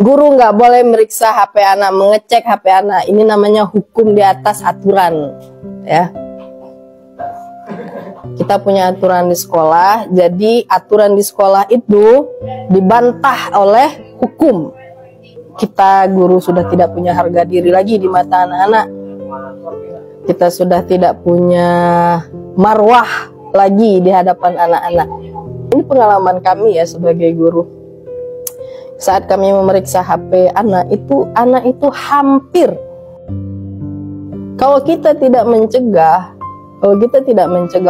Guru nggak boleh meriksa HP anak, mengecek HP anak. Ini namanya hukum di atas aturan, ya. Kita punya aturan di sekolah, jadi aturan di sekolah itu dibantah oleh hukum. Kita guru sudah tidak punya harga diri lagi di mata anak-anak. Kita sudah tidak punya marwah lagi di hadapan anak-anak. Ini pengalaman kami ya sebagai guru. Saat kami memeriksa HP anak itu hampir, kalau kita tidak mencegah,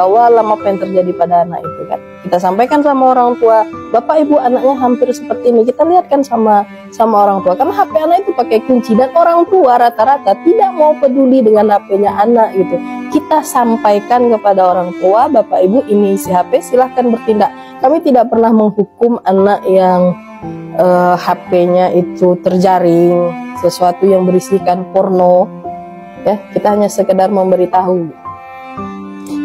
walau apa yang terjadi pada anak itu kan, kita sampaikan sama orang tua, bapak ibu anaknya hampir seperti ini, kita lihat kan sama orang tua, karena HP anak itu pakai kunci dan orang tua rata-rata tidak mau peduli dengan HP-nya anak gitu. Kita sampaikan kepada orang tua, bapak ibu ini isi HP, silahkan bertindak. Kami tidak pernah menghukum anak yang HP-nya itu terjaring sesuatu yang berisikan porno, ya. Kita hanya sekedar memberitahu,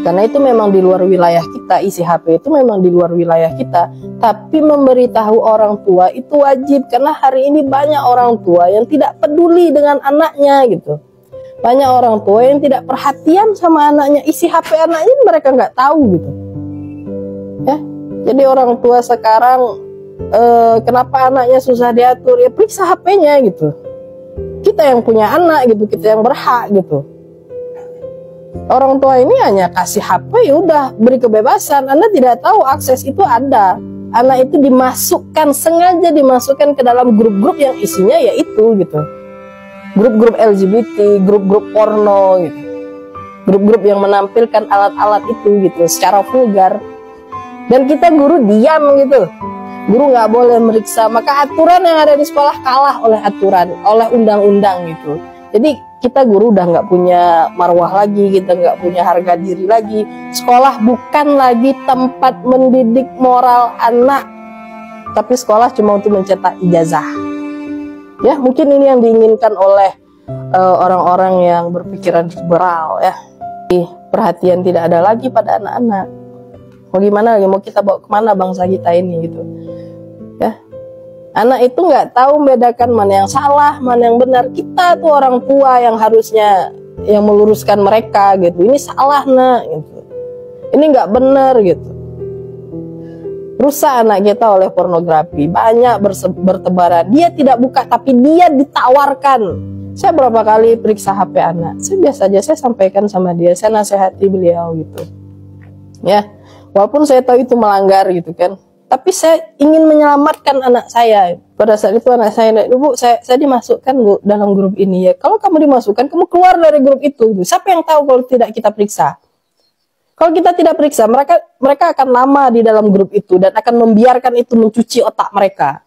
karena itu memang di luar wilayah kita, isi HP itu memang di luar wilayah kita. Tapi memberitahu orang tua itu wajib, karena hari ini banyak orang tua yang tidak peduli dengan anaknya gitu. Banyak orang tua yang tidak perhatian sama anaknya, isi HP anaknya mereka nggak tahu gitu, ya. Jadi orang tua sekarang kenapa anaknya susah diatur, ya periksa HP-nya gitu. Kita yang punya anak gitu, kita yang berhak gitu. Orang tua ini hanya kasih HP, ya udah beri kebebasan. Anda tidak tahu akses itu ada. Anak itu sengaja dimasukkan ke dalam grup-grup yang isinya yaitu gitu. Grup-grup LGBT, grup-grup porno gitu. Grup-grup yang menampilkan alat-alat itu gitu secara vulgar. Dan kita guru diam gitu. Guru nggak boleh meriksa, maka aturan yang ada di sekolah kalah oleh undang-undang gitu. Jadi kita guru udah nggak punya marwah lagi, kita nggak punya harga diri lagi. Sekolah bukan lagi tempat mendidik moral anak, tapi sekolah cuma untuk mencetak ijazah. Ya, mungkin ini yang diinginkan oleh orang-orang yang berpikiran liberal, ya. Perhatian tidak ada lagi pada anak-anak. Mau gimana lagi? Mau kita bawa kemana bangsa kita ini gitu? Ya, anak itu nggak tahu membedakan mana yang salah, mana yang benar. Kita tuh orang tua yang harusnya yang meluruskan mereka gitu. Ini salah nak, gitu. Ini nggak benar gitu. Rusak anak kita oleh pornografi, banyak bertebaran. Dia tidak buka, tapi dia ditawarkan. Saya berapa kali periksa HP anak. Saya biasa aja, saya sampaikan sama dia, saya nasihati beliau gitu. Ya, walaupun saya tahu itu melanggar gitu kan. Tapi saya ingin menyelamatkan anak saya. Pada saat itu anak saya, Bu, saya dimasukkan Bu dalam grup ini ya. Kalau kamu dimasukkan, kamu keluar dari grup itu. Siapa yang tahu kalau tidak kita periksa? Kalau kita tidak periksa, mereka akan lama di dalam grup itu dan akan membiarkan itu mencuci otak mereka.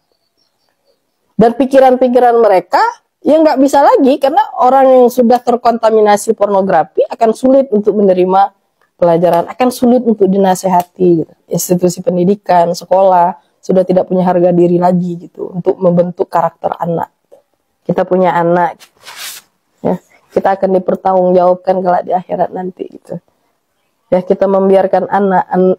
Dan pikiran-pikiran mereka yang nggak bisa lagi, karena orang yang sudah terkontaminasi pornografi akan sulit untuk menerima pelajaran, akan sulit untuk dinasehati gitu. Institusi pendidikan, sekolah sudah tidak punya harga diri lagi gitu untuk membentuk karakter anak. Kita punya anak, ya, kita akan dipertanggungjawabkan kelak di akhirat nanti gitu. Ya, kita membiarkan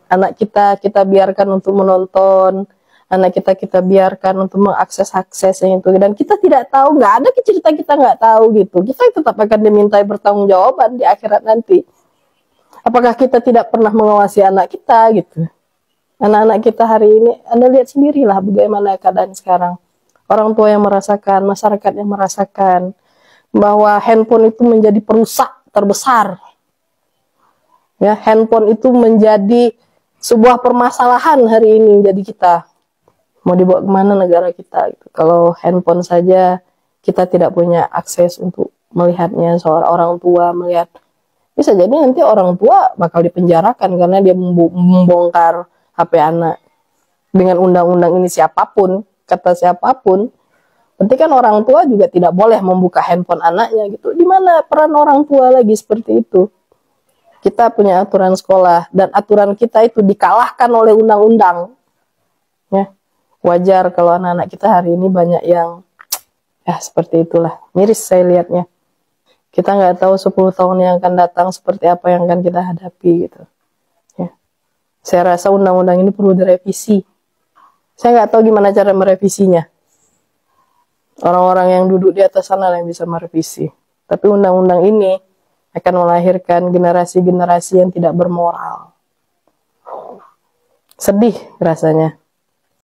anak kita biarkan untuk menonton, anak kita biarkan untuk mengakses yang itu, dan kita tidak tahu, nggak ada cerita kita nggak tahu gitu. Kita tetap akan dimintai pertanggungjawaban di akhirat nanti. Apakah kita tidak pernah mengawasi anak kita gitu? Anak-anak kita hari ini, Anda lihat sendirilah bagaimana keadaan sekarang. Orang tua yang merasakan, masyarakat yang merasakan bahwa handphone itu menjadi perusak terbesar. Ya, handphone itu menjadi sebuah permasalahan hari ini. Jadi kita mau dibawa kemana negara kita gitu. Kalau handphone saja kita tidak punya akses untuk melihatnya, seorang orang tua melihat, bisa jadi nanti orang tua bakal dipenjarakan karena dia membongkar HP anak. Dengan undang-undang ini siapapun, kata siapapun, berarti kan orang tua juga tidak boleh membuka handphone anaknya gitu. Di mana peran orang tua lagi seperti itu? Kita punya aturan sekolah dan aturan kita itu dikalahkan oleh undang-undang. Ya, wajar kalau anak-anak kita hari ini banyak yang ya seperti itulah. Miris saya lihatnya. Kita nggak tahu 10 tahun yang akan datang seperti apa yang akan kita hadapi gitu. Ya. Saya rasa undang-undang ini perlu direvisi. Saya nggak tahu gimana cara merevisinya. Orang-orang yang duduk di atas sana yang bisa merevisi. Tapi undang-undang ini akan melahirkan generasi-generasi yang tidak bermoral. Sedih rasanya.